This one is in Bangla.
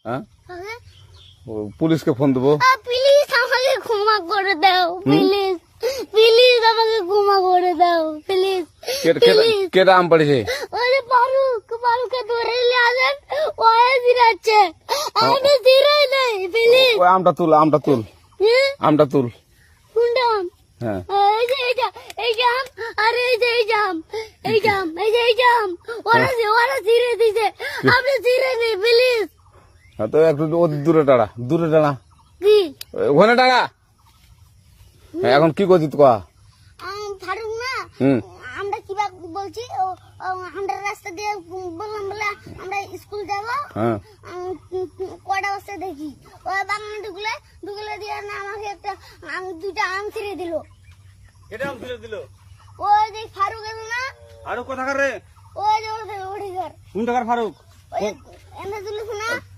হ্যাঁ পুলিশকে ফোন দেবো। প্লিজ আমাকে ক্ষমা করে দাও, প্লিজ প্লিজ আমাকে ক্ষমা করে দাও, প্লিজ। কেটা আম পড়েছে? ওই ফারুককে ধরে নিয়ে আসেন, ওয়ে জিরাচ্ছে, আমি জিরাই নাই, প্লিজ। ওই আমটা তুল আমটা তুল। কোনটা আম? হ্যাঁ এই যে এই জাম, আরে এই জাম ওরা জিরে দিছে, আপনি জিরে নেই, প্লিজ। তো একটু দূরে টাড়া কি ওখানে টাড়া। হ্যাঁ এখন কি করছিস কয়া? ফারুক না, হুম আমরা কিভাবে বলছি, আমরা রাস্তা দিয়ে বললাম বলে আমরা স্কুল যাবো, হ্যাঁ কটা বাজতে দেখি ওই বাগানে ঢুকলে দিয়ে না আমাকে একটা দুইটা আম ছিঁড়ে দিল। এটা আম ফেলে দিল। ওই যে ফারুক এলো না, আরো কোথাকার রে? ওই যে ওঠে ঘর, কোন টাকার ফারুক? ওই এনে দিল না,